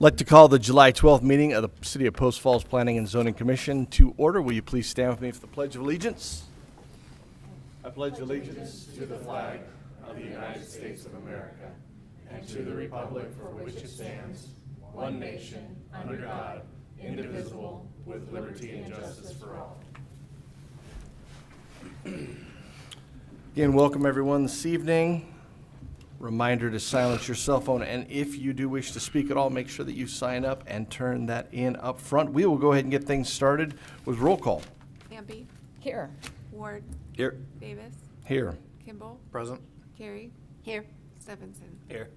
I'd like to call the July 12th meeting of the City of Post Falls Planning and Zoning Commission to order. Will you please stand with me for the Pledge of Allegiance? I pledge allegiance to the flag of the United States of America and to the republic for which it stands, one nation, under God, indivisible, with liberty and justice for all. Again, welcome everyone this evening. Reminder to silence your cell phone, and if you do wish to speak at all, make sure that you sign up and turn that in up front. We will go ahead and get things started with roll call. Hamby. Here. Ward. Here. Davis. Here. Kimball. Present. Carey. Here. Stevenson. Here.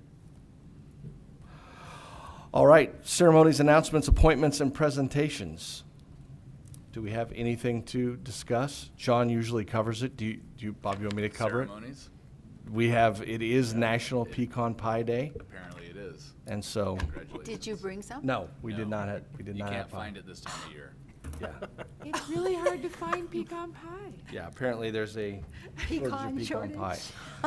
All right, ceremonies, announcements, appointments, and presentations. Do we have anything to discuss? John usually covers it. Bob, you want me to cover it? Ceremonies? It is National Pecan Pie Day, Apparently it is. and so, Congratulations. Did you bring some? no, we did not have You pie. can't find it this time of year. Yeah, It's really hard to find pecan pie. yeah, apparently there's a shortage of pecan shortage. pie.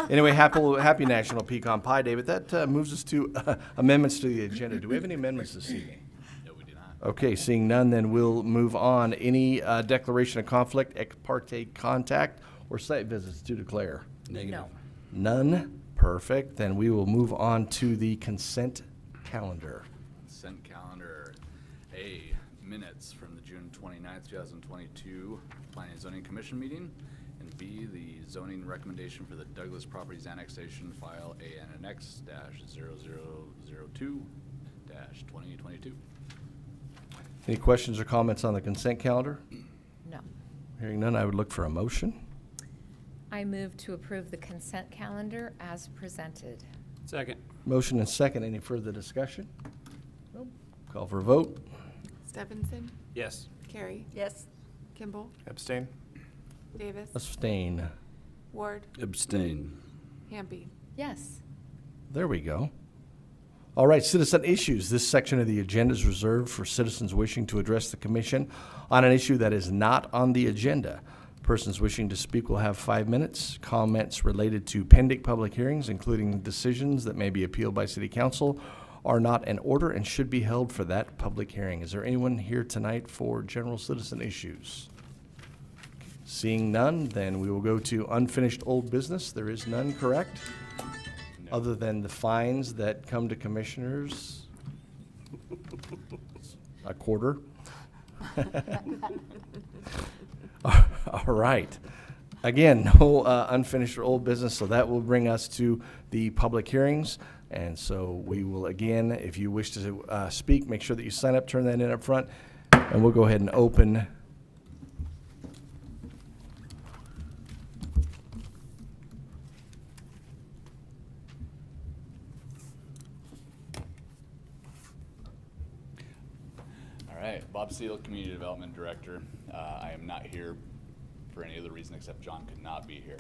Anyway, happy National Pecan Pie Day, but that moves us to amendments to the agenda. Do we have any amendments this evening? No, we do not. Okay, seeing none, then we'll move on. Any declaration of conflict, ex parte contact, or site visits to declare? No. None? Perfect. Then we will move on to the consent calendar. Consent calendar. A, minutes from the June 29th, 2022 Planning and Zoning Commission meeting. And B, the zoning recommendation for the Douglas Properties Annexation File ANNX-0002-2022. Any questions or comments on the consent calendar? No. Hearing none, I would look for a motion. I move to approve the consent calendar as presented. Second. Motion and second. Any further discussion? Nope. Call for a vote. Stevenson. Yes. Carey. Yes. Kimball. Abstain. Davis. Abstain. Ward. Abstain. Hamby. Yes. There we go. All right, citizen issues. This section of the agenda is reserved for citizens wishing to address the commission on an issue that is not on the agenda. Persons wishing to speak will have 5 minutes. Comments related to pending public hearings, including decisions that may be appealed by city council, are not in order and should be held for that public hearing. Is there anyone here tonight for general citizen issues? Seeing none, then we will go to unfinished old business. There is none, correct? No. Other than the fines that come to commissioners? A quarter? All right. Again, no unfinished or old business, so that will bring us to the public hearings. And so we will, again, if you wish to speak, make sure that you sign up, turn that in up front, and we'll go ahead and open. All right, Bob Seal, Community Development Director. I am not here for any other reason except John could not be here.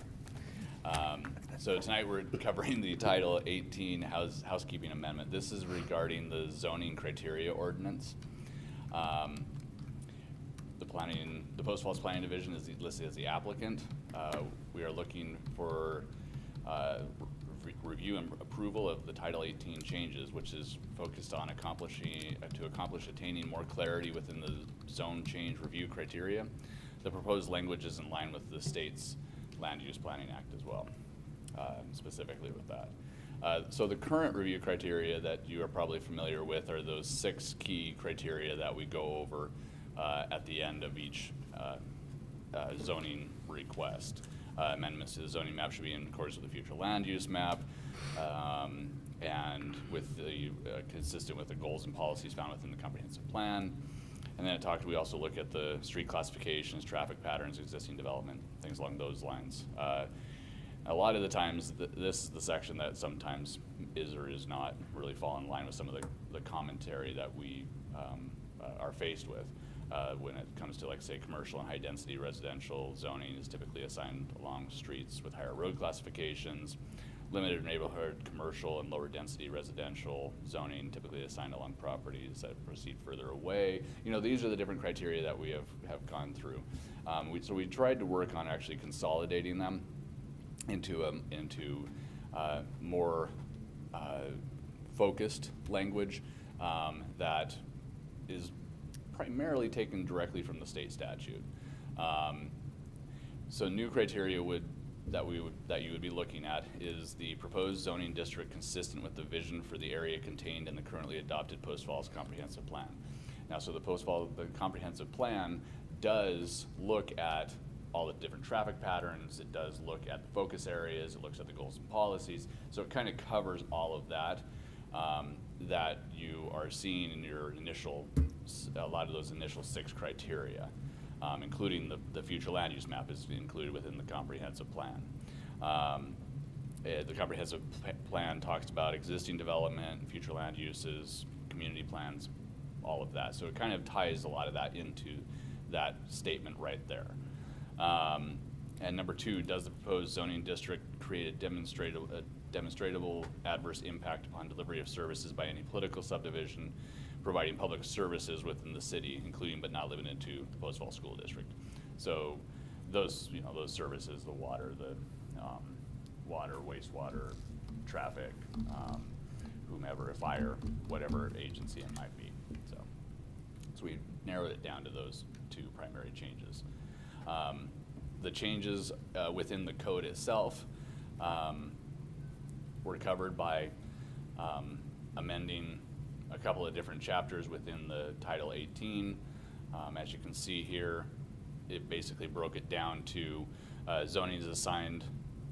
So tonight we're covering the Title 18 Housekeeping Amendment. This is regarding the zoning criteria ordinance. The Post Falls Planning Division is listed as the applicant. We are looking for review and approval of the Title 18 changes, which is focused on accomplish attaining more clarity within the zone change review criteria. The proposed language is in line with the state's Land Use Planning Act as well, specifically with that. So the current review criteria that you are probably familiar with are those 6 key criteria that we go over at the end of each zoning request. Amendments to the zoning map should be in accordance with the future land use map and with the consistent with the goals and policies found within the comprehensive plan. And then we also look at the street classifications, traffic patterns, existing development, things along those lines. A lot of the times, this is the section that sometimes is or is not really fall in line with some of the commentary that we are faced with. When it comes to, like, say, commercial and high-density residential zoning is typically assigned along streets with higher road classifications. Limited neighborhood commercial and lower density residential zoning typically assigned along properties that proceed further away. You know, these are the different criteria that we have gone through. So we tried to work on actually consolidating them into more focused language that is primarily taken directly from the state statute. So new criteria that you would be looking at is the proposed zoning district consistent with the vision for the area contained in the currently adopted Post Falls Comprehensive Plan. Now, so the comprehensive plan does look at all the different traffic patterns. It does look at the focus areas. It looks at the goals and policies. So it kind of covers all of that that you are seeing in your a lot of those initial 6 criteria, including the future land use map is included within the comprehensive plan. The comprehensive plan talks about existing development, future land uses, community plans, all of that. So it kind of ties a lot of that into that statement right there. And number 2, does the proposed zoning district create a demonstrable adverse impact upon delivery of services by any political subdivision providing public services within the city, including but not limited to the Post Falls School District? So those services, the water, wastewater, traffic, whomever, fire, whatever agency it might be. So we narrowed it down to those 2 primary changes. The changes within the code itself were covered by amending a couple of different chapters within the Title 18. As you can see here, it basically broke it down to zoning is assigned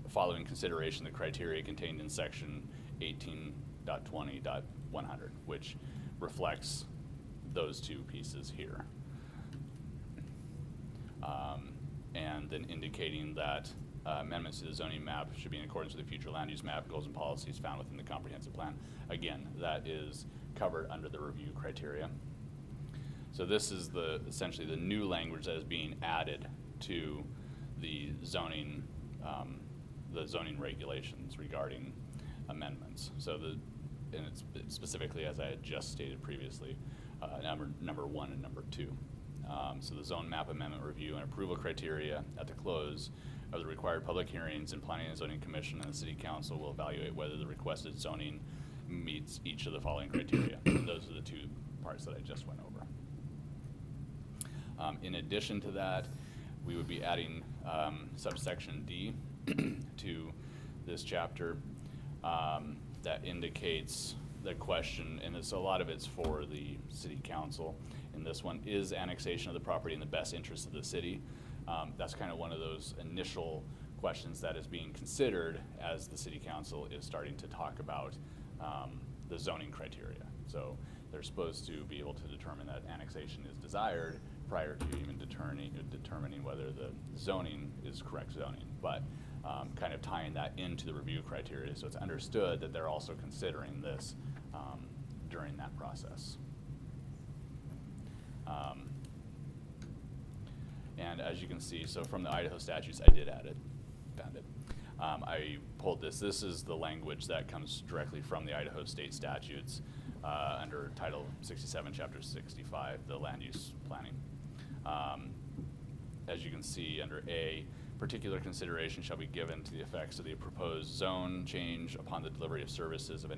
following consideration the criteria contained in section 18.20.100, which reflects those 2 pieces here. And then indicating that amendments to the zoning map should be in accordance with the future land use map, goals and policies found within the comprehensive plan. Again, that is covered under the review criteria. So this is essentially the new language that is being added to the zoning regulations regarding amendments. So and it's specifically, as I had just stated previously, number 1 and number 2. So the zone map amendment review and approval criteria at the close of the required public hearings, and Planning and Zoning Commission and the City Council will evaluate whether the requested zoning meets each of the following criteria. Those are the 2 parts that I just went over. In addition to that, we would be adding subsection D to this chapter that indicates the question, and a lot of it's for the City Council. In this one, is annexation of the property in the best interest of the city? That's kind of one of those initial questions that is being considered as the City Council is starting to talk about the zoning criteria. So they're supposed to be able to determine that annexation is desired prior to even determining whether the zoning is correct zoning, but kind of tying that into the review criteria, so it's understood that they're also considering this during that process. And as you can see, so from the Idaho statutes, I did add it, found it. I pulled this. This is the language that comes directly from the Idaho state statutes under Title 67, Chapter 65, the land use planning. As you can see under A, particular consideration shall be given to the effects of the proposed zone change upon the delivery of services of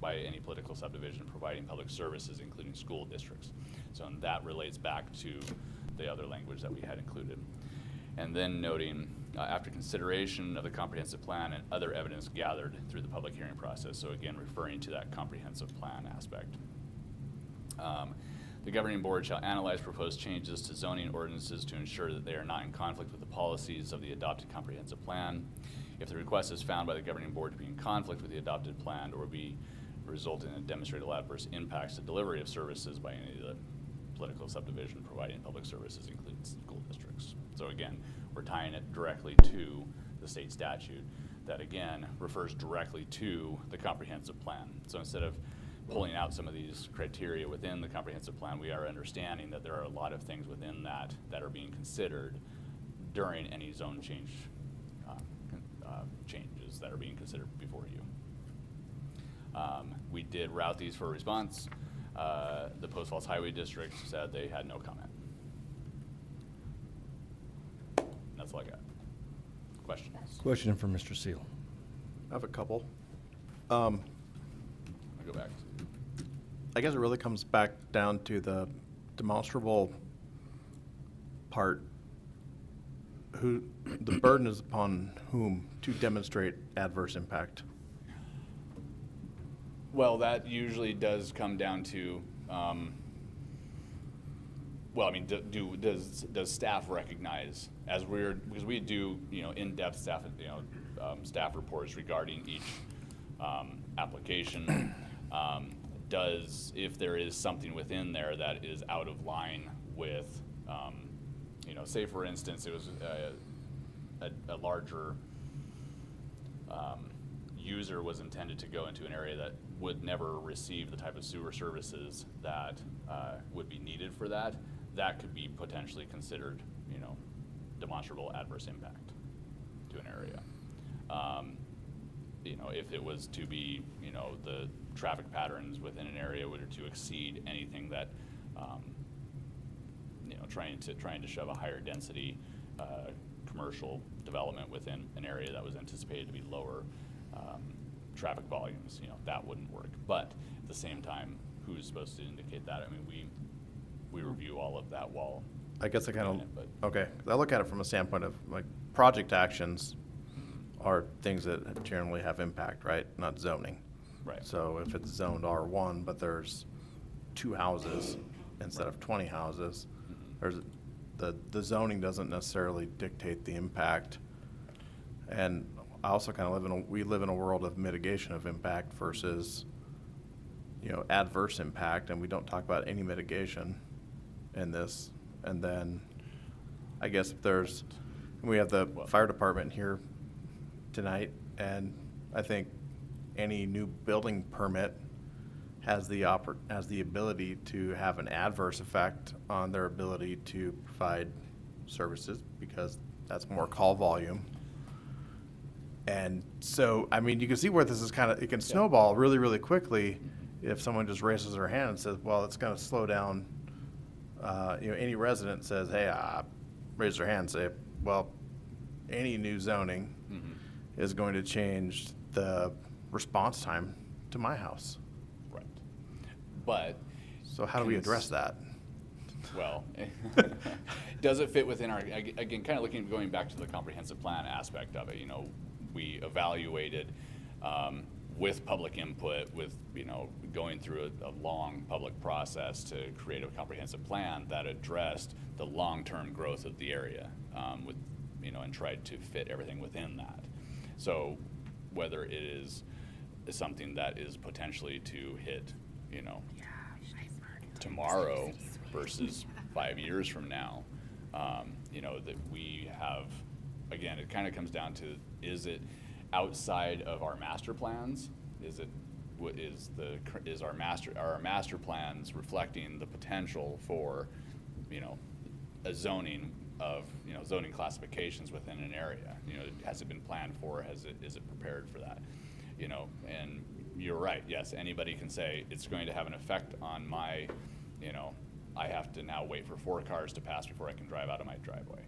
by any political subdivision providing public services, including school districts. So and that relates back to the other language that we had included. And then noting, after consideration of the comprehensive plan and other evidence gathered through the public hearing process. So again, referring to that comprehensive plan aspect. The governing board shall analyze proposed changes to zoning ordinances to ensure that they are not in conflict with the policies of the adopted comprehensive plan. If the request is found by the governing board to be in conflict with the adopted plan or result in a demonstrable adverse impacts to delivery of services by any of the political subdivision providing public services, including school districts. So again, we're tying it directly to the state statute that again refers directly to the comprehensive plan. So instead of pulling out some of these criteria within the comprehensive plan, we are understanding that there are a lot of things within that are being considered during any zone change changes that are being considered before you. We did route these for a response. The Post Falls Highway District said they had no comment. That's all I got. Questions? Question from Mr. Seal. I have a couple. I'm gonna go back to I guess it really comes back down to the demonstrable part. Who, the burden is upon whom to demonstrate adverse impact? Well, that usually does come down to, well, I mean, does staff recognize, because we do, in-depth staff, staff reports regarding each application. If there is something within there that is out of line with, say for instance, it was a larger user was intended to go into an area that would never receive the type of sewer services that would be needed for that, that could be potentially considered, demonstrable adverse impact to an area. If it was to be, the traffic patterns within an area were to exceed anything that, trying to shove a higher density commercial development within an area that was anticipated to be lower traffic volumes, that wouldn't work. But at the same time, who's supposed to indicate that? I mean, we review all of that while. I guess I kind doing it, but- of, okay, 'cause I look at it from a standpoint of, like, project actions are things that generally have impact, right? Not zoning. Right. So if it's zoned R1, but there's 2 houses instead of 20 houses, there's, the zoning doesn't necessarily dictate the impact. And I also kind of we live in a world of mitigation of impact versus, adverse impact, and we don't talk about any mitigation in this. And then, I guess we have the fire department here tonight, and I think any new building permit has the ability to have an adverse effect on their ability to provide services, because that's more call volume. And so, I mean, you can see where this is it can snowball really, really quickly if someone just raises their hand and says, well, it's gonna slow down. Any resident says, hey, raise their hand and say, well, any new zoning is going to change the response time to my house. Right. But. So how do we address that? Well, does it fit within our, again, kind of going back to the comprehensive plan aspect of it, we evaluated with public input, with, going through a long public process to create a comprehensive plan that addressed the long-term growth of the area, and tried to fit everything within that. So whether it is something that is potentially to hit, tomorrow versus 5 years from now, that we have, again, it kind of comes down to, is it outside of our master plans? Are our master plans reflecting the potential for, a zoning of, zoning classifications within an area? Has it been planned for? Is it prepared for that? And you're right, yes, anybody can say it's going to have an effect on my, I have to now wait for 4 cars to pass before I can drive out of my driveway.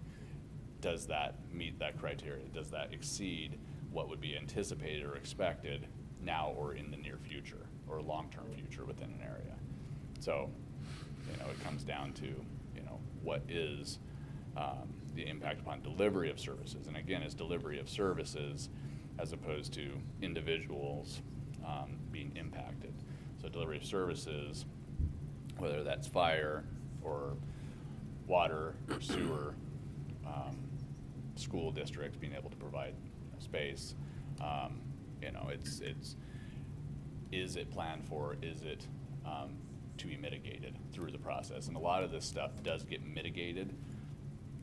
Does that meet that criteria? Does that exceed what would be anticipated or expected now or in the near future or long-term future within an area? So, it comes down to, what is the impact upon delivery of services? And again, it's delivery of services as opposed to individuals being impacted. So delivery of services, whether that's fire or water or sewer, school districts being able to provide space, is it planned for? Is it to be mitigated through the process? And a lot of this stuff does get mitigated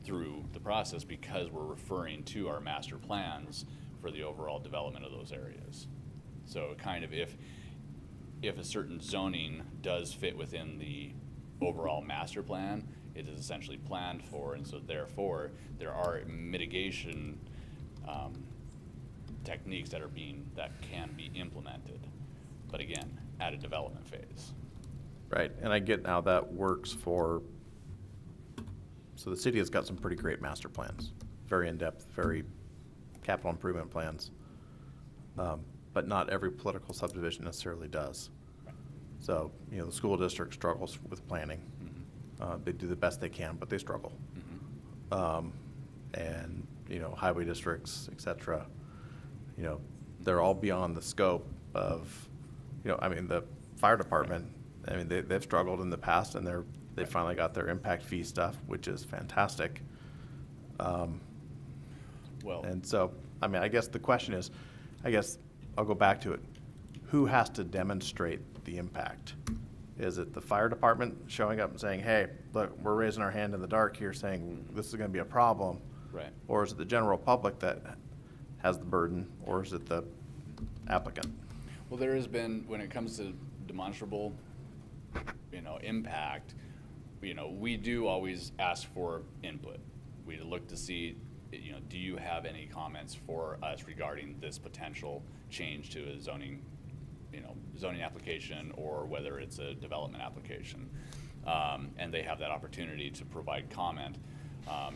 through the process because we're referring to our master plans for the overall development of those areas. So kind of if a certain zoning does fit within the overall master plan, it is essentially planned for, and so therefore there are mitigation techniques that can be implemented, but again, at a development phase. Right, and I get how that works so the city has got some pretty great master plans, very in-depth, very capital improvement plans, but not every political subdivision necessarily does. So, you know, the school district struggles with planning. They do the best they can, but they struggle. And, you know, highway districts, et cetera, you know, they're all beyond the scope of, you know, I mean, the fire department, I mean, they've struggled in the past, and they finally got their impact fee stuff, which is fantastic. Well, And so, I mean, I guess the question is, I guess I'll go back to it. Who has to demonstrate the impact? Is it the fire department showing up and saying, hey, look, we're raising our hand in the dark here saying this is gonna be a problem? right. Or is it the general public that has the burden, or is it the applicant? Well, there has been, when it comes to demonstrable, you know, impact, you know, we do always ask for input. We look to see, you know, do you have any comments for us regarding this potential change to a zoning, you know, zoning application, or whether it's a development application. And they have that opportunity to provide comment.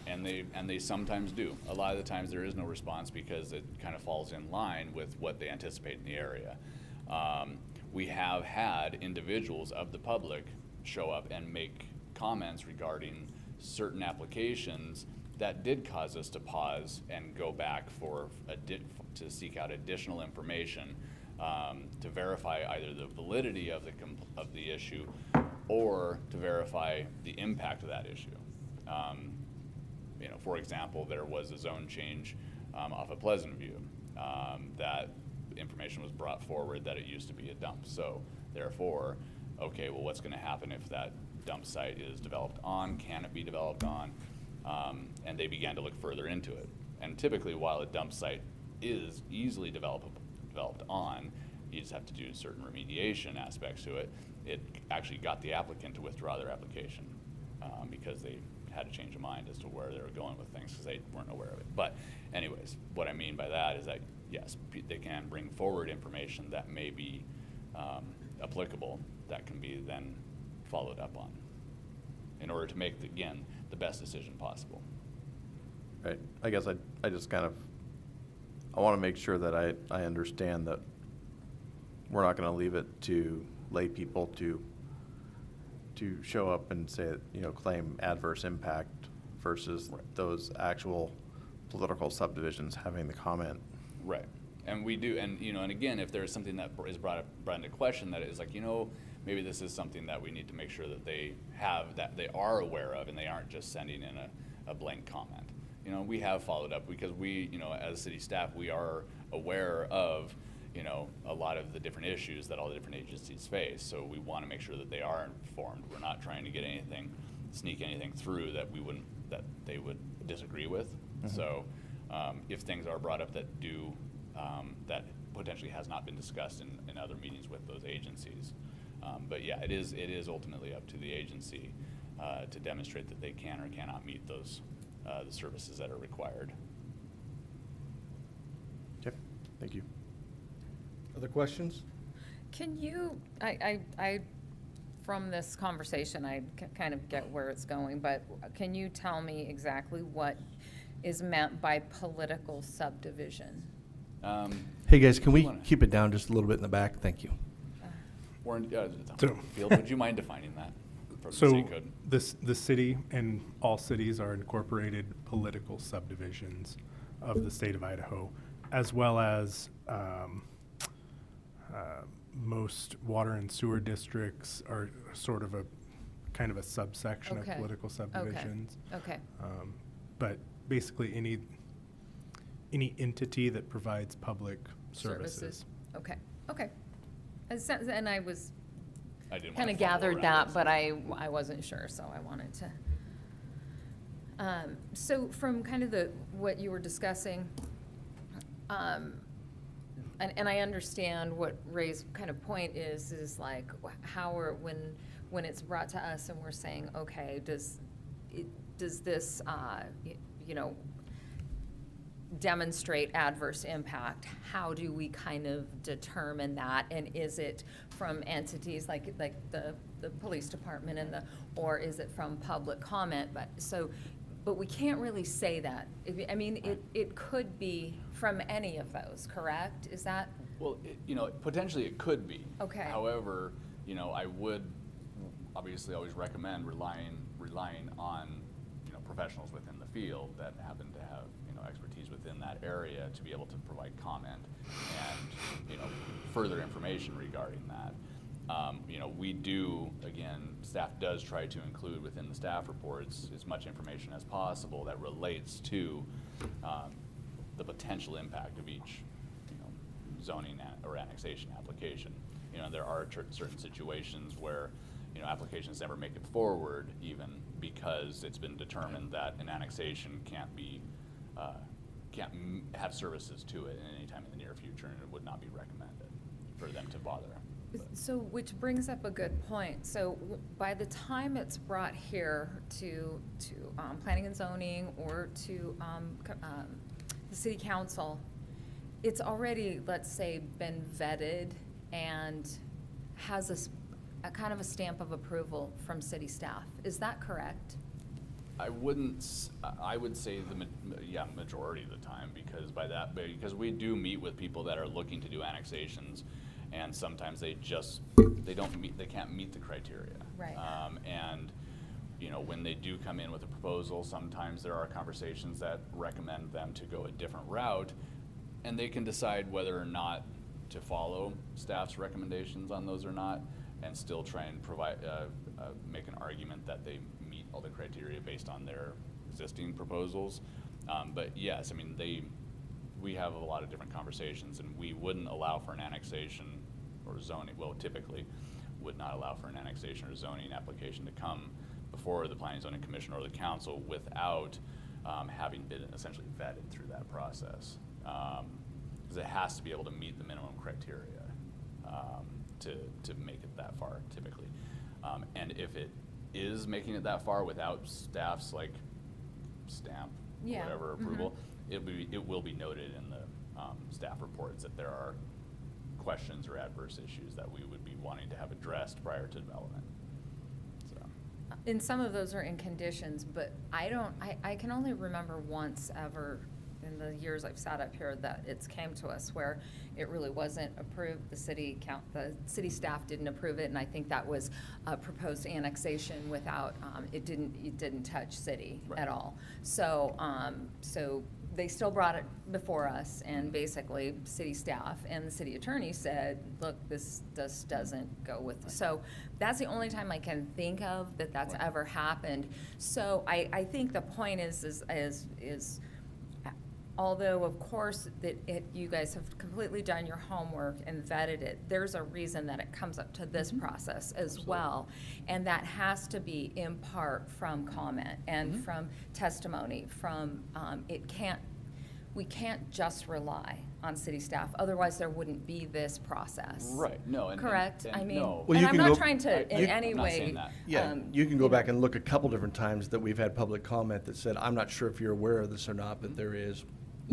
And they sometimes do. A lot of the times there is no response because it kind of falls in line with what they anticipate in the area. We have had individuals of the public show up and make comments regarding certain applications that did cause us to pause and go back to seek out additional information to verify either the validity of the issue or to verify the impact of that issue. You know, for example, there was a zone change off of Pleasant View that information was brought forward that it used to be a dump. So therefore, okay, well, what's going to happen if that dump site is developed on? Can it be developed on? And they began to look further into it. And typically, while a dump site is easily developed on, you just have to do certain remediation aspects to it. It actually got the applicant to withdraw their application because they had to change their mind as to where they were going with things because they weren't aware of it. But anyways, what I mean by that is that, yes, they can bring forward information that may be applicable that can be then followed up on in order to make, again, the best decision possible. Right, I guess I just kind of, I want to make sure that I understand that we're not going to leave it to lay people to show up and say, you know, claim adverse impact versus Right. those actual political subdivisions having the comment. Right, and we do, and you know, and again, if there's something that is brought into question that is like, you know, maybe this is something that we need to make sure that they have, that they are aware of, and they aren't just sending in a blank comment. You know, we have followed up because we, you know, as city staff, we are aware of, you know, a lot of the different issues that all the different agencies face. So we want to make sure that they are informed. We're not trying to get anything, sneak anything through that that they would disagree with. Mm-hmm. So if things are brought up that that potentially has not been discussed in other meetings with those agencies. But yeah, it is ultimately up to the agency to demonstrate that they can or cannot meet those the services that are required. Okay, thank you. Other questions? Can you, from this conversation, I kind of get where it's going, but can you tell me exactly what is meant by political subdivision? Hey, guys, can we Wanna- keep it down just a little bit in the back? Thank you. Warren, So- Field, would you mind defining that from the So city code? the city and all cities are incorporated political subdivisions of the state of Idaho, as well as most water and sewer districts are sort of a kind of a subsection of Okay. political subdivisions. Okay, But basically any entity that provides public services. okay, okay. And I was, I didn't kind wanna of fumble gathered around that, this. but I wasn't sure, so I wanted to. So from kind of what you were discussing, and I understand what Ray's kind of point is like how when it's brought to us and we're saying, okay, does this, you know, demonstrate adverse impact? How do we kind of determine that? And is it from entities like the police department or is it from public comment? But we can't really say that. I mean, it could be from any of those, correct? Is that? Well, you know, potentially it could be. Okay. However, you know, I would obviously always recommend relying on, you know, professionals within the field that happen to have, you know, expertise within that area to be able to provide comment and, you know, further information regarding that. You know, we do, again, staff does try to include within the staff reports as much information as possible that relates to the potential impact of each, you know, zoning or annexation application. You know, there are certain situations where, you know, applications never make it forward even because it's been determined that an annexation can't have services to it in any time in the near future, and it would not be recommended for them to bother. But- So, which brings up a good point. So by the time it's brought here to planning and zoning or to the city council, it's already, let's say, been vetted and has a kind of a stamp of approval from city staff. Is that correct? I would say majority of the time, because we do meet with people that are looking to do annexations, and sometimes they can't meet the criteria. Right. And, you know, when they do come in with a proposal, sometimes there are conversations that recommend them to go a different route, and they can decide whether or not to follow staff's recommendations on those or not, and still try and provide, make an argument that they meet all the criteria based on their existing proposals. But yes, I mean, we have a lot of different conversations, and we wouldn't allow for an annexation or zoning, well, typically would not allow for an annexation or zoning application to come before the Planning and Zoning Commission or the council without having been essentially vetted through that process. Because it has to be able to meet the minimum criteria to make it that far typically. And if it is making it that far without staff's like stamp, Yeah. whatever approval, it will be noted in the staff reports that there are questions or adverse issues that we would be wanting to have addressed prior to development. So, And some of those are in conditions, but I can only remember once ever in the years I've sat up here that it's came to us where it really wasn't approved. The city staff didn't approve it, and I think that was a proposed annexation without, it didn't touch city Right. at all. So, so they still brought it before us, and basically city staff and the city attorney said, look, this just doesn't go with, so that's the only time I can think of that that's Right. ever happened. So I think the point is although of course that you guys have completely done your homework and vetted it, there's a reason that it comes up to this process as Absolutely. well. And that has to be in part from comment and from testimony, from, we can't just rely on city staff, otherwise there wouldn't be this process. right, no, and Correct? and I mean, no. Well, and you I'm can not go- trying to in any I'm not saying way. that. Yeah, you can go back and look a couple different times that we've had public comment that said, I'm not sure if you're aware of this or not, but there is.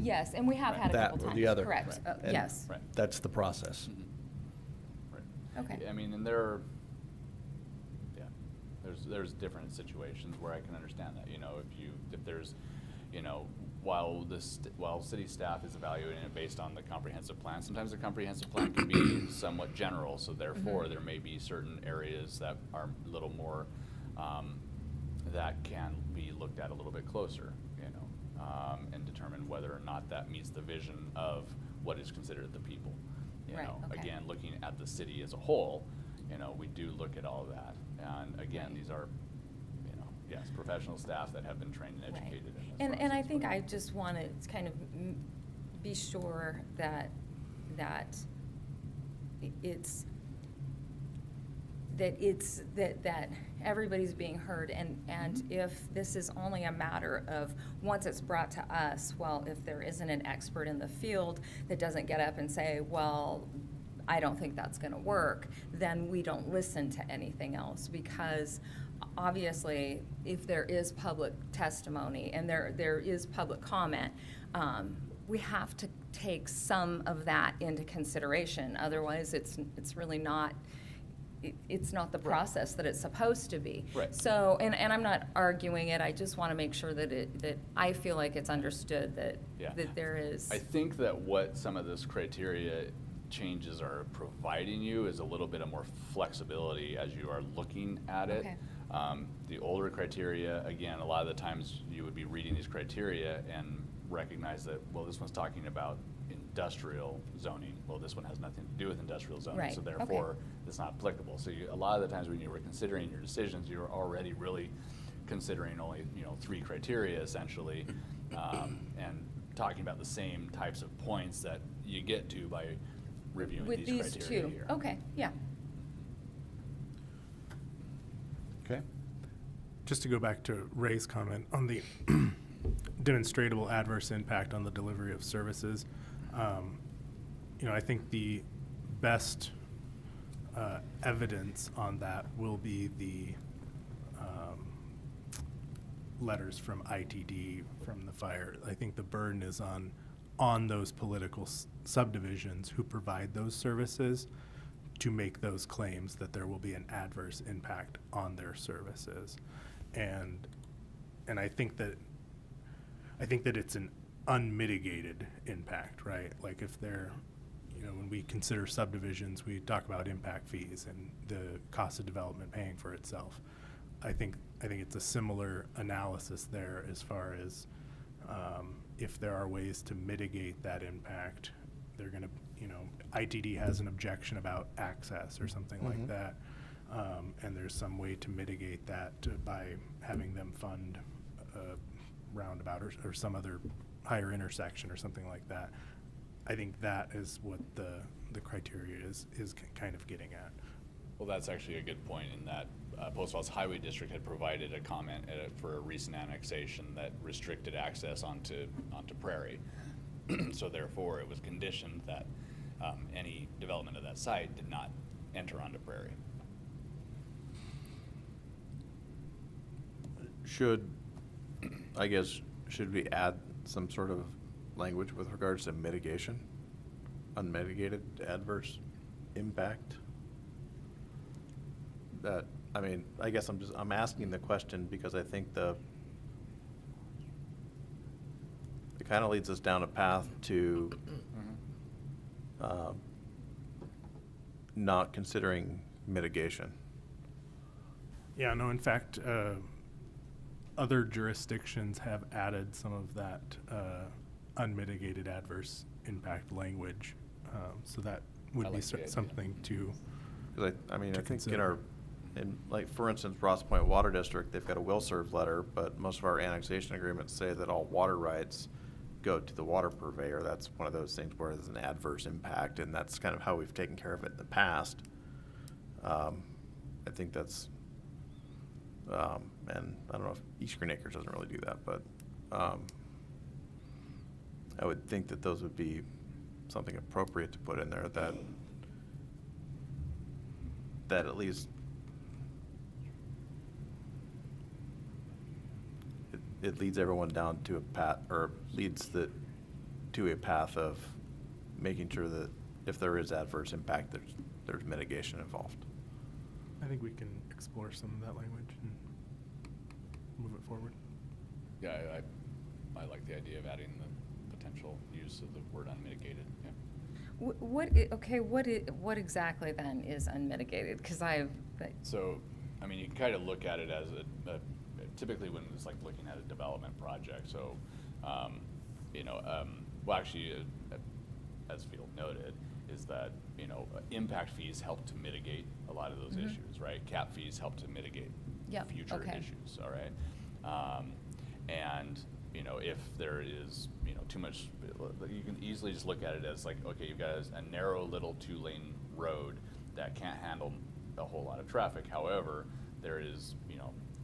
Yes, and we have Right. had a That couple or times, the other. correct, Right. And yes. Right. That's the process. Right. Okay. I mean, and there's different situations where I can understand that, you know, if there's, you know, while city staff is evaluating it based on the comprehensive plan, sometimes the comprehensive plan can be somewhat general, so therefore there may be certain areas that are a little more, that can be looked at a little bit closer, you know, and determine whether or not that meets the vision of what is considered the people. You Right, know, okay. again, looking at the city as a whole, you know, we do look at all of that. And again, these are, you know, yes, professional staff that have been trained and Right. educated in this And I process. think I just want to kind of be sure that it's, that everybody's being heard, and if this is only a matter of, once it's brought to us, well, if there isn't an expert in the field that doesn't get up and say, well, I don't think that's gonna work, then we don't listen to anything else, because obviously, if there is public testimony and there is public comment, we have to take some of that into consideration, otherwise it's really not, it's not the Right. process that it's supposed to be. Right. So, and I'm not arguing it, I just wanna make sure that I feel like it's understood Yeah. that there is. I think that what some of this criteria changes are providing you is a little bit of more flexibility as you are looking at it. Okay. The older criteria, again, a lot of the times you would be reading these criteria and recognize that, well, this one's talking about industrial zoning. Well, this one has nothing to do with industrial zoning, Right, so okay. therefore it's not applicable. So a lot of the times when you were considering your decisions, you were already really considering only, 3 criteria essentially, and talking about the same types of points that you get to by reviewing With these these criteria two, here. okay, yeah. Okay. Just to go back to Ray's comment on the demonstrable adverse impact on the delivery of services, I think the best evidence on that will be the letters from ITD from the fire. I think the burden is on those political subdivisions who provide those services to make those claims that there will be an adverse impact on their services. And I think that it's an unmitigated impact, right? Like if they're, when we consider subdivisions, we talk about impact fees and the cost of development paying for itself. I think it's a similar analysis there as far as if there are ways to mitigate that impact. They're going to, ITD has an objection about access or something like that, and there's some way to mitigate that by having them fund a roundabout or some other higher intersection or something like that. I think that is what the criteria is kind of getting at. Well, that's actually a good point in that Post Falls Highway District had provided a comment for a recent annexation that restricted access onto Prairie. So therefore, it was conditioned that any development of that site did not enter onto Prairie. Should we add some sort of language with regards to mitigation? Unmitigated adverse impact? I guess I'm asking the question because I think it kind of leads us down a path to not considering mitigation. Yeah, no, in fact, other jurisdictions have added some of that unmitigated adverse impact language. So that would I be like the idea. something to, Because I To think consider. like, for instance, Ross Point Water District, they've got a will serve letter, but most of our annexation agreements say that all water rights go to the water purveyor. That's one of those things where there's an adverse impact, and that's kind of how we've taken care of it in the past. I think that's, and I don't know if East Green Acres doesn't really do that, but I would think that those would be something appropriate to put in there that at least it leads everyone down to a path, or leads to a path of making sure that if there is adverse impact, there's mitigation involved. I think we can explore some of that language and move it forward. Yeah, I like the idea of adding the potential use of the word unmitigated, yeah. What exactly then is unmitigated? Because So, you can kind of look at it as typically when it's like looking at a development project, so, as Field noted, is that, impact fees help to mitigate a lot of those issues, right? Cap fees help to mitigate Yep, future okay. issues, all right? And, if there is, too much, you can easily just look at it as like, okay, you've got a narrow little 2-lane road that can't handle a whole lot of traffic. However, there is,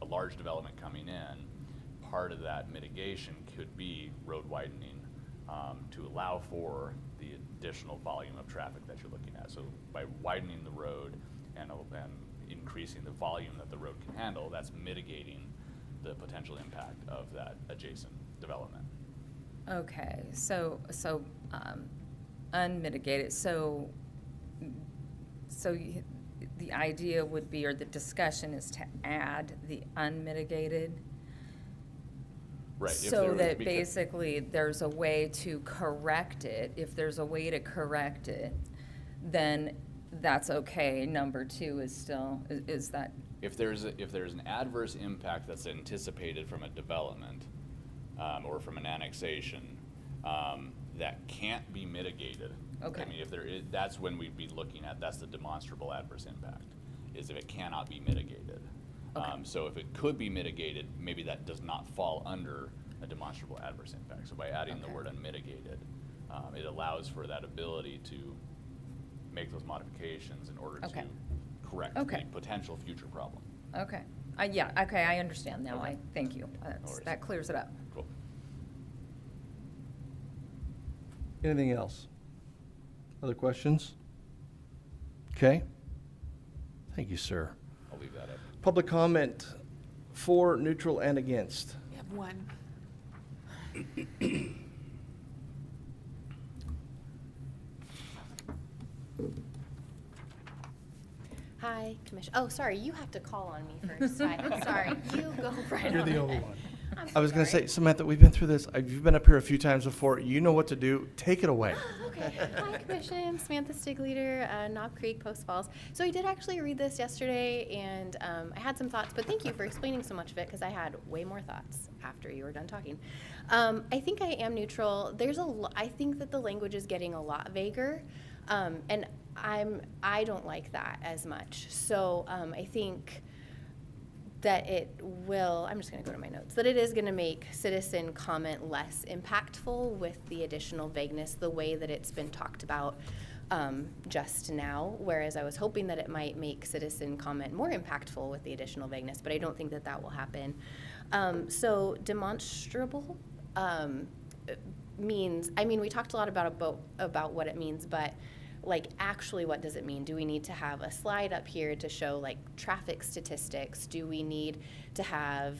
a large development coming in. Part of that mitigation could be road widening to allow for the additional volume of traffic that you're looking at. So by widening the road and increasing the volume that the road can handle, that's mitigating the potential impact of that adjacent development. Okay, so unmitigated, so the idea would be, or the discussion is to add the unmitigated? Right. if So there- that because- basically there's a way to correct it, if there's a way to correct it, then that's okay. Number 2 is still, is that, If there's an adverse impact that's anticipated from a development, or from an annexation, that can't be mitigated. Okay. I mean, if there is, that's when we'd be looking at, that's the demonstrable adverse impact, is if it cannot be mitigated. Okay. So if it could be mitigated, maybe that does not fall under a demonstrable adverse impact. So by adding the Okay. word unmitigated, it allows for that ability to make those modifications in order to Okay. correct Okay. the potential future problem. okay. Yeah, okay, I understand now. Okay. Thank you. worries. That clears it up. Cool. Anything else? Other questions? Okay. Thank you, sir. I'll leave that up. Public comment for, neutral, and against. We have one. Hi, Commissioner. Oh, sorry, you have to call on me first. Sorry, you go right You're on the only ahead. one. I'm I was going to sorry. say, Samantha, we've been through this. You've been up here a few times before. You know what to do. Take it away. Okay. Hi, Commission. Samantha Stigleader, Knob Creek, Post Falls. So I did actually read this yesterday, and I had some thoughts, but thank you for explaining so much of it, because I had way more thoughts after you were done talking. I think I am neutral. I think that the language is getting a lot vaguer, and I don't like that as much. So I think that it will, I'm just going to go to my notes, that it is going to make citizen comment less impactful with the additional vagueness, the way that it's been talked about just now, whereas I was hoping that it might make citizen comment more impactful with the additional vagueness, but I don't think that that will happen. So demonstrable means, I mean, we talked a lot about what it means, but like actually what does it mean? Do we need to have a slide up here to show like traffic statistics? Do we need to have,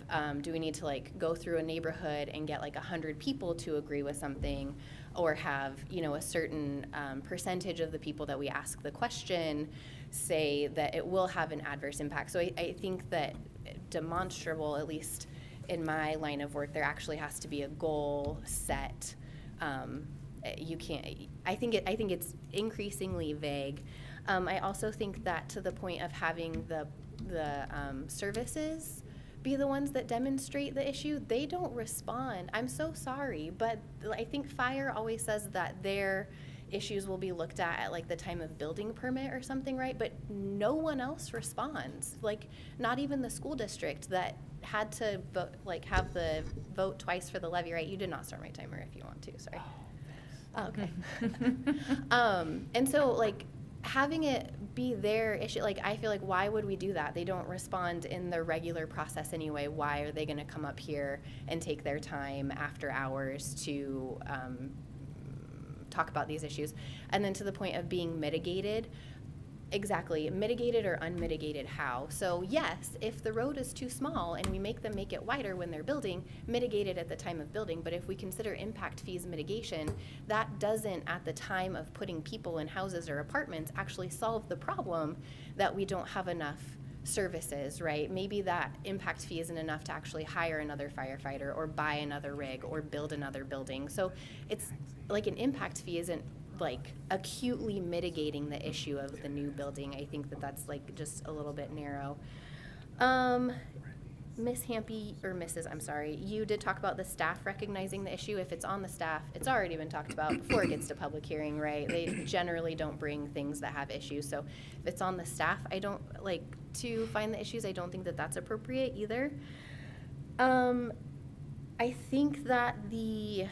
like go through a neighborhood and get like 100 people to agree with something, or have, you know, a certain percentage of the people that we ask the question say that it will have an adverse impact? So I think that demonstrable, at least in my line of work, there actually has to be a goal set. You can't, I think it's increasingly vague. I also think that to the point of having the services be the ones that demonstrate the issue, they don't respond. I'm so sorry, but I think fire always says that their issues will be looked at like the time of building permit or something, right? But no one else responds. Like not even the school district that had to have the vote twice for the levy, right? You did not start my timer if you want to, sorry. Oh, okay. And so like having it be their issue, like I feel like why would we do that? They don't respond in the regular process anyway. Why are they going to come up here and take their time after hours to talk about these issues? And then to the point of being mitigated, exactly, mitigated or unmitigated how? So yes, if the road is too small and we make them make it wider when they're building, mitigate it at the time of building. But if we consider impact fees mitigation, that doesn't at the time of putting people in houses or apartments actually solve the problem that we don't have enough services, right? Maybe that impact fee isn't enough to actually hire another firefighter or buy another rig or build another building. So it's like an impact fee isn't like acutely mitigating the issue of the new building. I think that that's like just a little bit narrow. Miss Hampy, or Mrs., I'm sorry, you did talk about the staff recognizing the issue. If it's on the staff, it's already been talked about before it gets to public hearing, right? They generally don't bring things that have issues. So if it's on the staff, I don't like to find the issues. I don't think that that's appropriate either. I think that the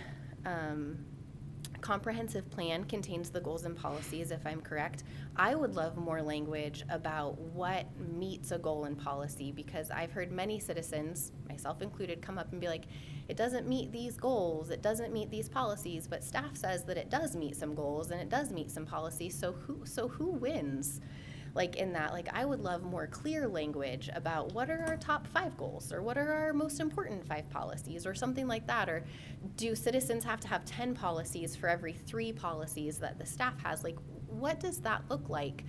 comprehensive plan contains the goals and policies, if I'm correct. I would love more language about what meets a goal and policy, because I've heard many citizens, myself included, come up and be like, it doesn't meet these goals, it doesn't meet these policies, but staff says that it does meet some goals and it does meet some policies, so who wins? Like in that, like I would love more clear language about what are our top 5 goals, or what are our most important 5 policies, or something like that. Or do citizens have to have 10 policies for every 3 policies that the staff has? Like, what does that look like?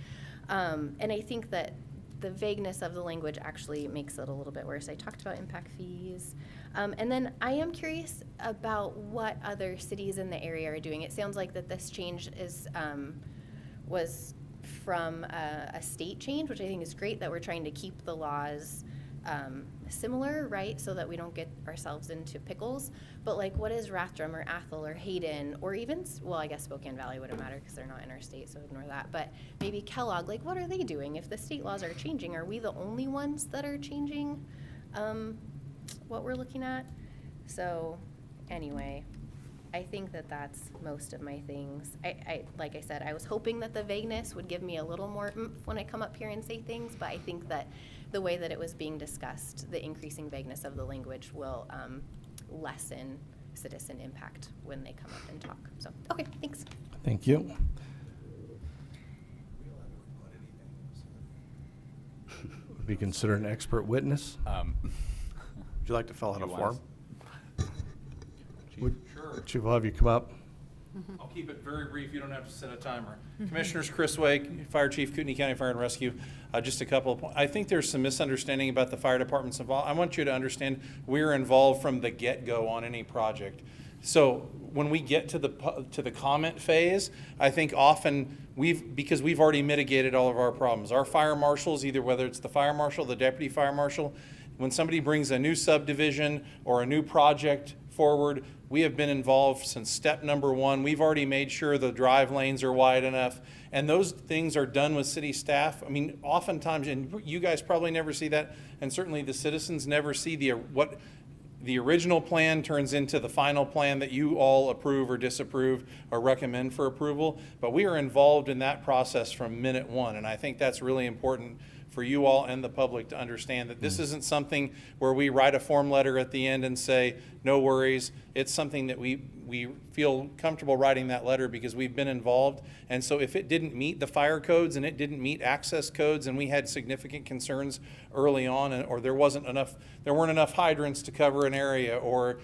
And I think that the vagueness of the language actually makes it a little bit worse. I talked about impact fees. And then I am curious about what other cities in the area are doing. It sounds like that this change is was from a state change, which I think is great that we're trying to keep the laws similar, right? So that we don't get ourselves into pickles. But like, what is Rathdrum or Athol or Hayden or even, well, I guess Spokane Valley wouldn't matter because they're not interstate, so ignore that. But maybe Kellogg, like, what are they doing? If the state laws are changing, are we the only ones that are changing what we're looking at? So anyway, I think that that's most of my things. Like I said, I was hoping that the vagueness would give me a little more oomph when I come up here and say things, but I think that the way that it was being discussed, the increasing vagueness of the language will lessen citizen impact when they come up and talk. So, okay, thanks. Thank you. Would be considered an expert witness? Would you like to fill out a You want form? Sure. Chief, will have you come up? I'll keep it very brief. You don't have to set a timer. Commissioners, Chris Wake, Fire Chief, Kootenai County Fire and Rescue. Just a couple of points. I think there's some misunderstanding about the fire department's involved. I want you to understand we're involved from the get-go on any project. So when we get to the comment phase, I think often because we've already mitigated all of our problems. Our fire marshals, either whether it's the fire marshal, the deputy fire marshal, when somebody brings a new subdivision or a new project forward, we have been involved since step number one. We've already made sure the drive lanes are wide enough, and those things are done with city staff. I mean, oftentimes, and you guys probably never see that, and certainly the citizens never see what the original plan turns into the final plan that you all approve or disapprove or recommend for approval. But we are involved in that process from minute one, and I think that's really important for you all and the public to understand that this isn't something where we write a form letter at the end and say, no worries. It's something that we feel comfortable writing that letter because we've been involved. And so if it didn't meet the fire codes and it didn't meet access codes and we had significant concerns early on, or there weren't enough hydrants to cover an area, or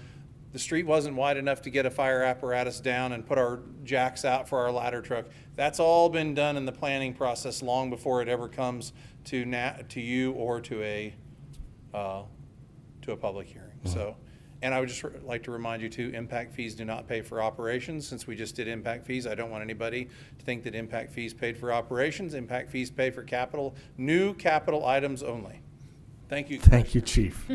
the street wasn't wide enough to get a fire apparatus down and put our jacks out for our ladder truck, that's all been done in the planning process long before it ever comes to you or to a public hearing. So, and I would just like to remind you too, impact fees do not pay for operations. Since we just did impact fees, I don't want anybody to think that impact fees paid for operations. Impact fees pay for new capital items only. Thank you. Thank you, Chief.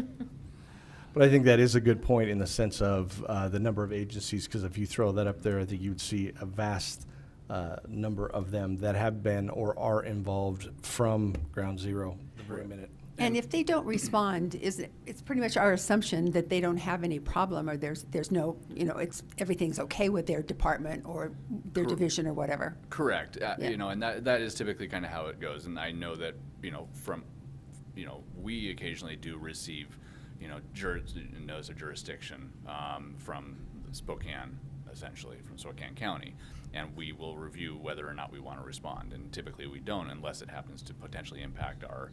But I think that is a good point in the sense of the number of agencies, because if you throw that up there, I think you'd see a vast number of them that have been or are involved from ground zero the very minute. And if they don't respond, it's pretty much our assumption that they don't have any problem, or there's no, everything's okay with their department or their division or whatever. Correct. Yeah. And that is typically kind of how it goes. And I know that, we occasionally do receive, notice of jurisdiction from Spokane, essentially, from Spokane County. And we will review whether or not we want to respond. And typically we don't unless it happens to potentially impact our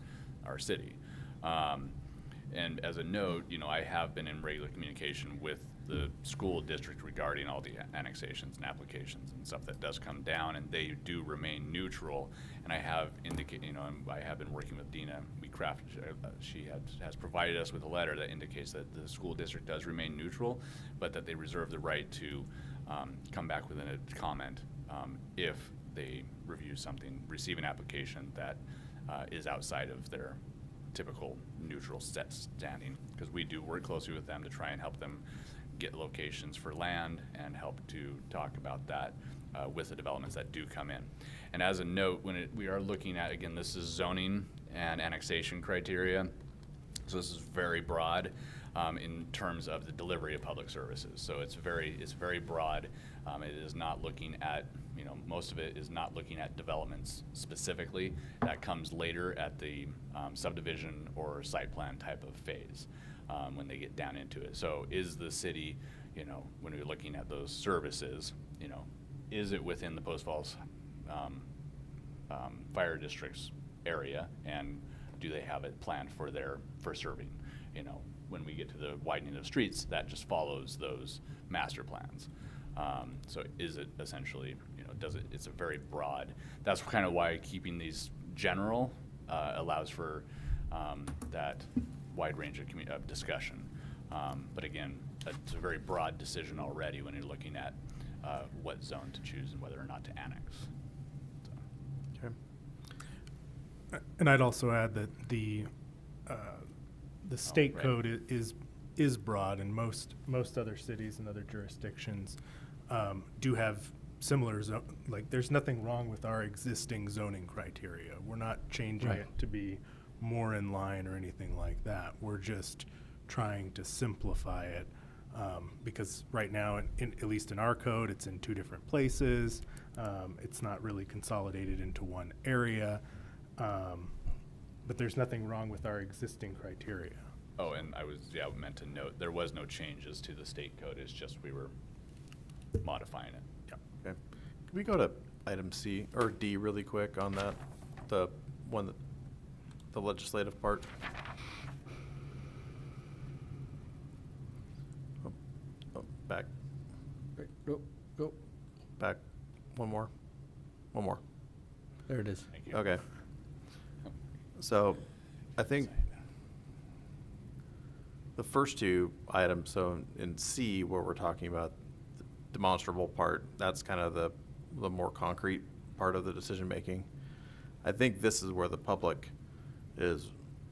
city. And as a note, I have been in regular communication with the school district regarding all the annexations and applications and stuff that does come down, and they do remain neutral. And I have indicated, I have been working with Dina. She has provided us with a letter that indicates that the school district does remain neutral, but that they reserve the right to come back with a comment if they receive an application that is outside of their typical neutral standing, because we do work closely with them to try and help them get locations for land and help to talk about that with the developments that do come in. And as a note, we are looking at, again, this is zoning and annexation criteria, so this is very broad in terms of the delivery of public services. So it's very broad. It is not looking at, most of it is not looking at developments specifically. That comes later at the subdivision or site plan type of phase when they get down into it. So is the city, when we're looking at those services, is it within the Post Falls Fire District's area, and do they have it planned for serving? When we get to the widening of streets, that just follows those master plans. So is it essentially, it's a very broad, that's kind of why keeping these general allows for that wide range of discussion. But again, it's a very broad decision already when you're looking at what zone to choose and whether or not to annex. So. And I'd also add that the state right. code is broad, and most other cities and other jurisdictions do have similar, like, there's nothing wrong with our existing zoning criteria. We're not changing Right. it to be more in line or anything like that. We're just trying to simplify it, because right now, at least in our code, it's in two different places. It's not really consolidated into one area. But there's nothing wrong with our existing criteria. Oh, and I was, meant to note, there was no changes to the state code, it's just we were modifying it. Okay. Can we go to item C, or D really quick on that? The one, the legislative part? Back, Go. back, one more. There it is. Thank you. Okay. So, I think the first two items, so in C, where we're talking about the demonstrable part, that's kind of the more concrete part of the decision-making. I think this is where the public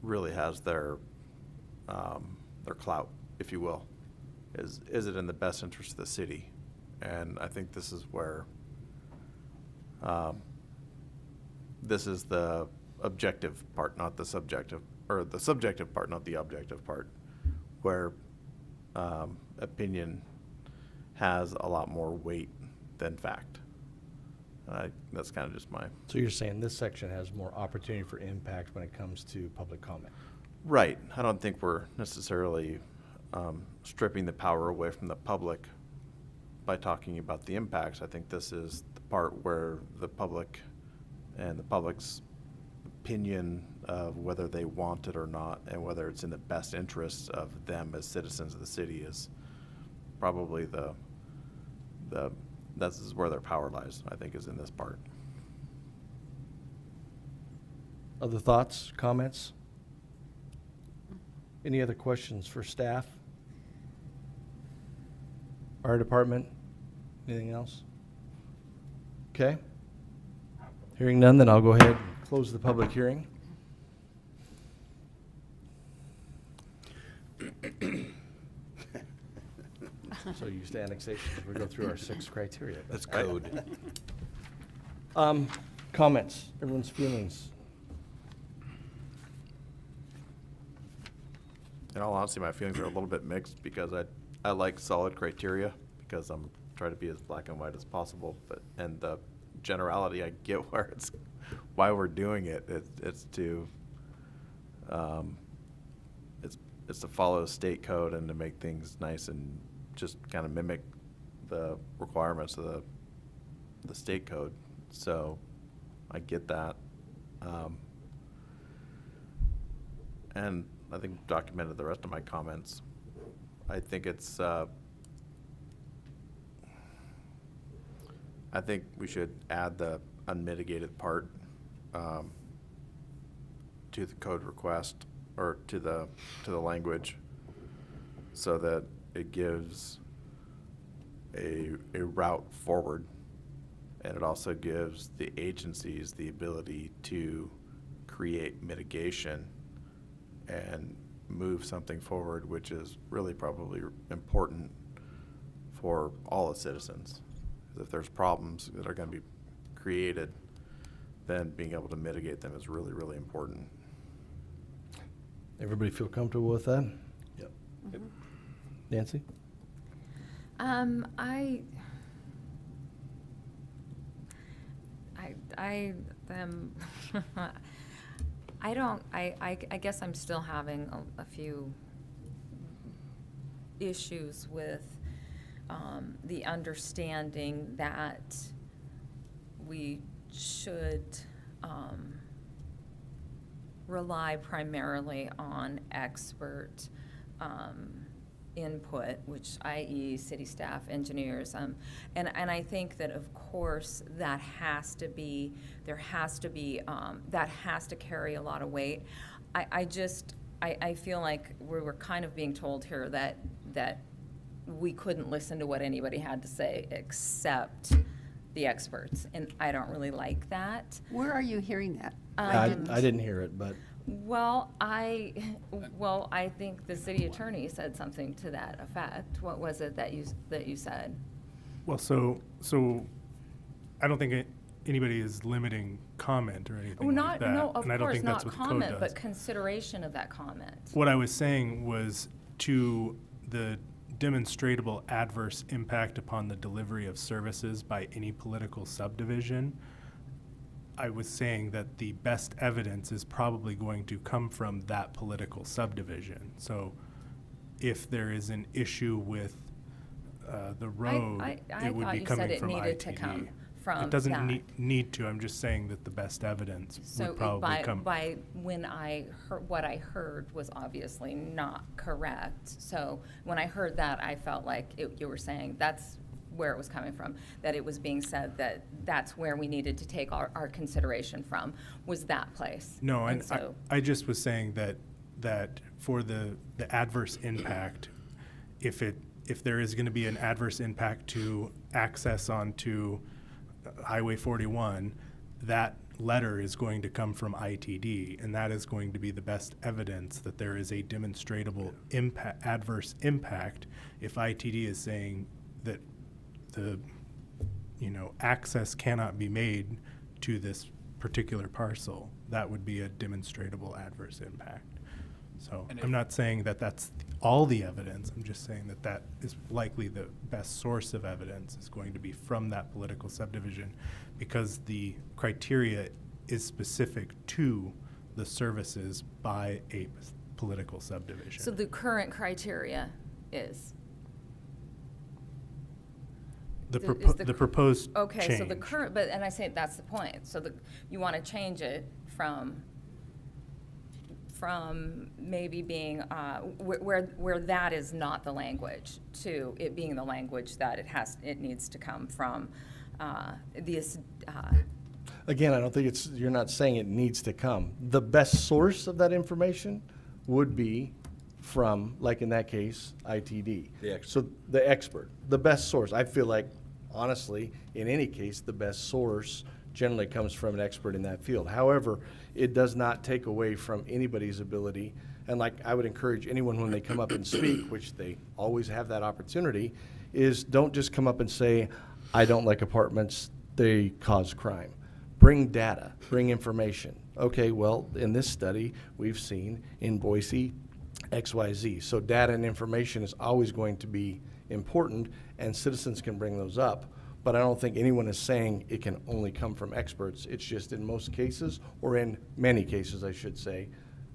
really has their clout, if you will. Is it in the best interest of the city? And I think this is where, this is the objective part, not the subjective, or the subjective part, not the objective part, where opinion has a lot more weight than fact. That's kind of just my. So you're saying this section has more opportunity for impact when it comes to public comment? Right. I don't think we're necessarily stripping the power away from the public by talking about the impacts. I think this is the part where the public and the public's opinion of whether they want it or not, and whether it's in the best interests of them as citizens of the city, is probably this is where their power lies, I think, is in this part. Other thoughts, comments? Any other questions for staff? Fire department? Anything else? Okay. Hearing none, then I'll go ahead and close the public hearing. So used to annexation, we go through our 6 criteria. That's code. Comments, everyone's feelings. In all honesty, my feelings are a little bit mixed, because I like solid criteria, because I'm trying to be as black and white as possible, and the generality, I get where why we're doing it. It's to it's to follow state code and to make things nice and just kind of mimic the requirements of the state code. So I get that. And I think I've documented the rest of my comments. I think it's, I think we should add the unmitigated part to the code request, or to the language, so that it gives a route forward, and it also gives the agencies the ability to create mitigation and move something forward, which is really probably important for all the citizens. If there's problems that are going to be created, then being able to mitigate them is really, really important. Everybody feel comfortable with that? Yep. Nancy? I am, I guess I'm still having a few issues with the understanding that we should rely primarily on expert input, which i.e. city staff, engineers, and I think that, of course, that has to carry a lot of weight. I feel like we were kind of being told here that we couldn't listen to what anybody had to say except the experts, and I don't really like that. Where are you hearing that? I didn't hear it, but Well, I think the city attorney said something to that effect. What was it that you said? Well, so I don't think anybody is limiting comment or anything Well, like that. no, of and I don't course, think that's not what the code comment, does. but consideration of that comment. What I was saying was to the demonstrable adverse impact upon the delivery of services by any political subdivision, I was saying that the best evidence is probably going to come from that political subdivision. So if there is an issue with the road, I it would thought be you said coming it from needed to ITD. come from It doesn't that. need to. I'm just saying that the best evidence So would probably come. by when I heard, what I heard was obviously not correct. So when I heard that, I felt like you were saying that's where it was coming from, that it was being said that that's where we needed to take our consideration from, was that place. No, And and so, I just was saying that for the adverse impact, if there is going to be an adverse impact to access onto Highway 41, that letter is going to come from ITD, and that is going to be the best evidence that there is a demonstrable adverse impact. If ITD is saying that the access cannot be made to this particular parcel, that would be a demonstrable adverse impact. So And I'm not saying that that's all the evidence. I'm just saying that that is likely the best source of evidence is going to be from that political subdivision, because the criteria is specific to the services by a political subdivision. so the current criteria is? The is the the cur- proposed Okay, so the change. current, but, and I say that's the point, so you want to change it from maybe being, where that is not the language, to it being the language that it needs to come from, this, again, I don't think you're not saying it needs to come. The best source of that information would be from, like in that case, ITD. The expert. So the expert, the best source. I feel like, honestly, in any case, the best source generally comes from an expert in that field. However, it does not take away from anybody's ability. And like I would encourage anyone when they come up and speak, which they always have that opportunity, is don't just come up and say, I don't like apartments, they cause crime. Bring data, bring information. Okay, well, in this study, we've seen in Boise, XYZ. So data and information is always going to be important, and citizens can bring those up. But I don't think anyone is saying it can only come from experts. It's just in most cases, or in many cases, I should say,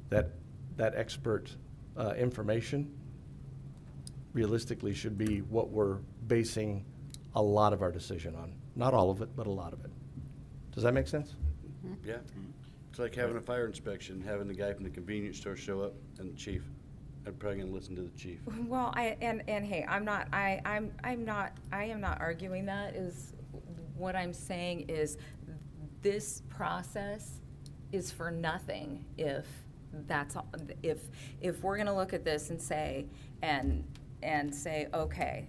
that expert information realistically should be what we're basing a lot of our decision on. Not all of it, but a lot of it. Does that make sense? Yeah. It's like having a fire inspection, having the guy from the convenience store show up and the chief. I'm probably gonna listen to the chief. well, I am not arguing that. Is what I'm saying is this process is for nothing if that's all, if we're gonna look at this and say okay,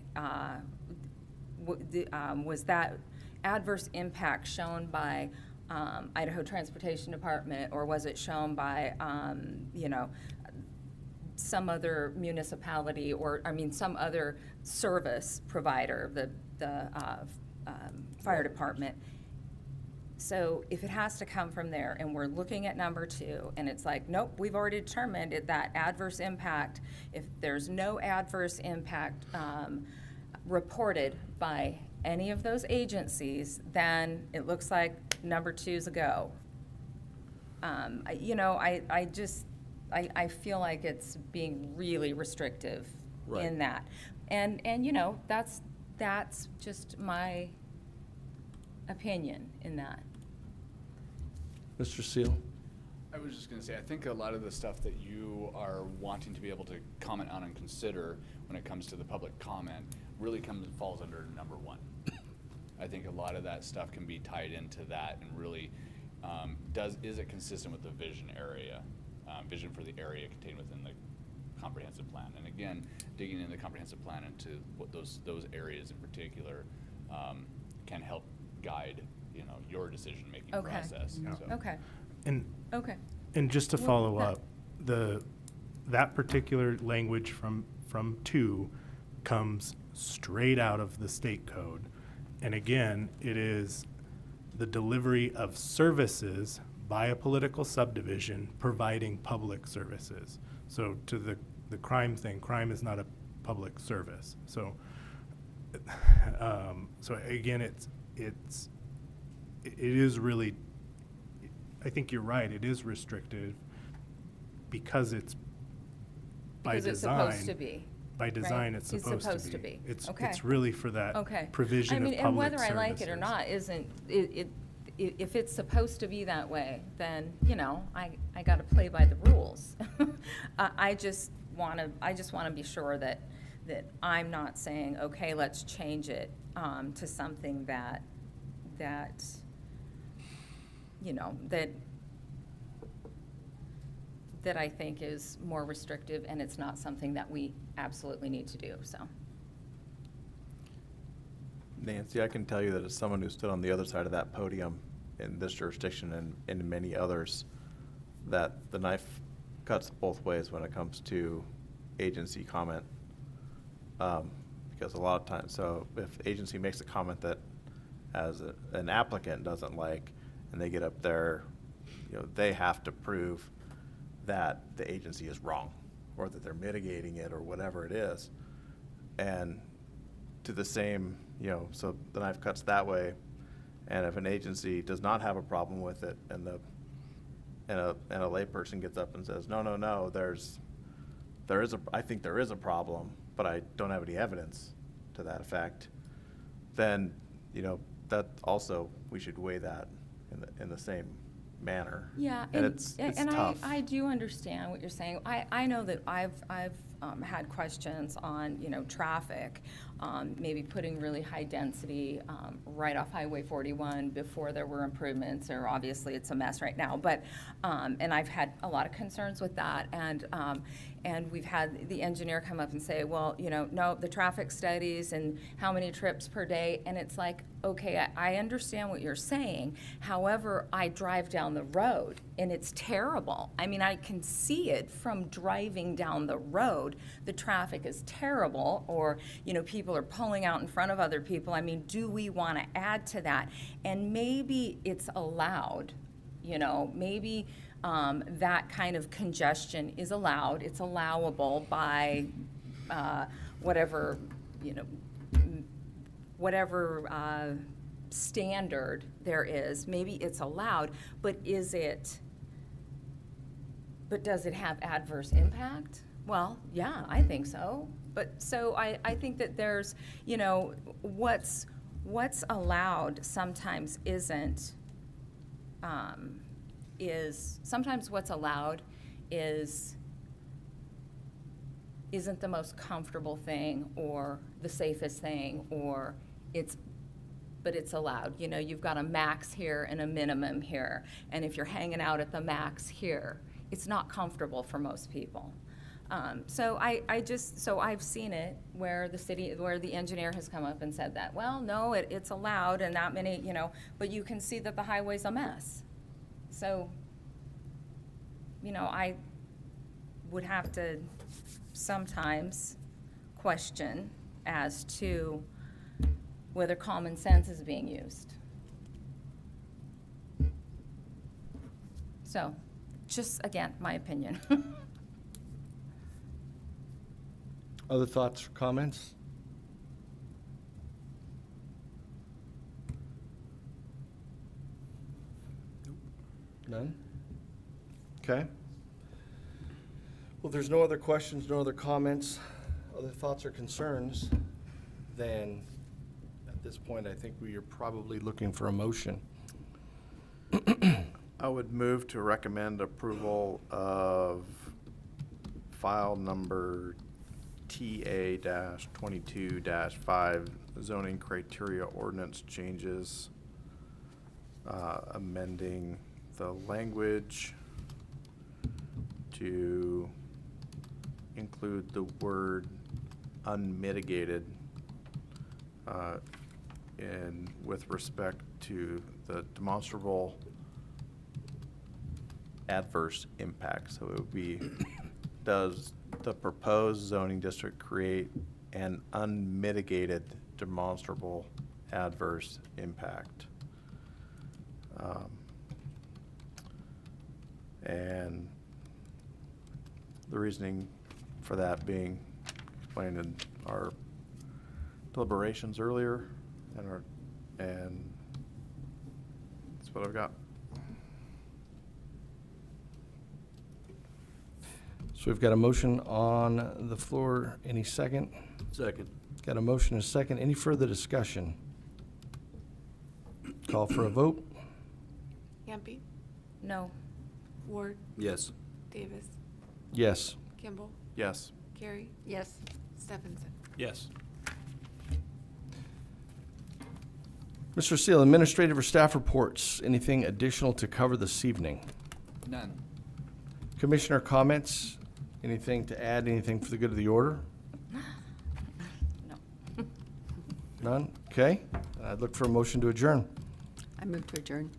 was that adverse impact shown by Idaho Transportation Department, or was it shown by some other municipality, or some other service provider, the fire department? So if it has to come from there, and we're looking at number 2, and it's like, nope, we've already determined that adverse impact, if there's no adverse impact reported by any of those agencies, then it looks like number 2's a go. I feel like it's being really restrictive Right. in that. And that's just my opinion in that. Mr. Seal? I was just going to say, I think a lot of the stuff that you are wanting to be able to comment on and consider when it comes to the public comment really falls under number 1. I think a lot of that stuff can be tied into that, and really is it consistent with the vision for the area contained within the comprehensive plan? And again, digging in the comprehensive plan into what those areas in particular can help guide, you know, your decision-making Okay. process. Yeah. So- Okay, And, okay. and just to Well, follow that- up, that particular language from 2 comes straight out of the state code. And again, it is the delivery of services by a political subdivision providing public services. So to the crime thing, crime is not a public service. So, so again, it is really, I think you're right, it is restrictive because it's by Because it's design. supposed to be. By design, right? it's supposed to be. Okay. It's really for that Okay. provision I of mean, public and whether I like services. it or not isn't, if it's supposed to be that way, then, you know, I gotta play by the rules. I just wanna be sure that I'm not saying, okay, let's change it, to something that, you know, that I think is more restrictive, and it's not something that we absolutely need to do, so. Nancy, I can tell you that as someone who stood on the other side of that podium in this jurisdiction and in many others, that the knife cuts both ways when it comes to agency comment. Because a lot of times, so if agency makes a comment that as an applicant doesn't like, and they get up there, you know, they have to prove that the agency is wrong, or that they're mitigating it, or whatever it is. And to the same, you know, so the knife cuts that way, and if an agency does not have a problem with it, and a layperson gets up and says, no, I think there is a problem, but I don't have any evidence to that effect, then, you know, that also, we should weigh that in the same manner. Yeah, And it's tough. I do understand what you're saying. I know that I've had questions on, you know, traffic, maybe putting really high density right off Highway 41 before there were improvements, or obviously it's a mess right now, but, and I've had a lot of concerns with that, and we've had the engineer come up and say, well, you know, no, the traffic studies and how many trips per day, and it's like, okay, I understand what you're saying, however, I drive down the road, and it's terrible. I mean, I can see it from driving down the road. The traffic is terrible, or, you know, people are pulling out in front of other people. I mean, do we want to add to that? And maybe it's allowed, you know, maybe that kind of congestion is allowed. It's allowable by whatever, you know, whatever standard there is. Maybe it's allowed, but does it have adverse impact? Well, yeah, I think so. But so I think that there's, you know, what's allowed sometimes isn't, sometimes what's allowed isn't the most comfortable thing or the safest thing, or but it's allowed. You know, you've got a max here and a minimum here. And if you're hanging out at the max here, it's not comfortable for most people. So I've seen it where the engineer has come up and said that, well, no, it's allowed and that many, you know, but you can see that the highway's a mess. So, you know, I would have to sometimes question as to whether common sense is being used. So, just again, my opinion. Other thoughts or comments? None? Okay. Well, if there's no other questions, no other comments, other thoughts or concerns, then at this point, I think we are probably looking for a motion. I would move to recommend approval of file number TA-22-5 zoning criteria ordinance changes, amending the language to include the word unmitigated in, with respect to the demonstrable adverse impact. So it would be, does the proposed zoning district create an unmitigated demonstrable adverse impact? And the reasoning for that being explained in our deliberations earlier, and that's what I've got. So we've got a motion on the floor. Any second? Second. Got a motion and a second. Any further discussion? Call for a vote. Hampi, No. Ward, Yes. Davis, Yes. Kimball, Yes. Carrie, Yes. Stephenson. Yes. Mr. Seal, administrative or staff reports. Anything additional to cover this evening? None. Commissioner comments? Anything to add? Anything for the good of the order? No. None? Okay. I'd look for a motion to adjourn. I move to adjourn.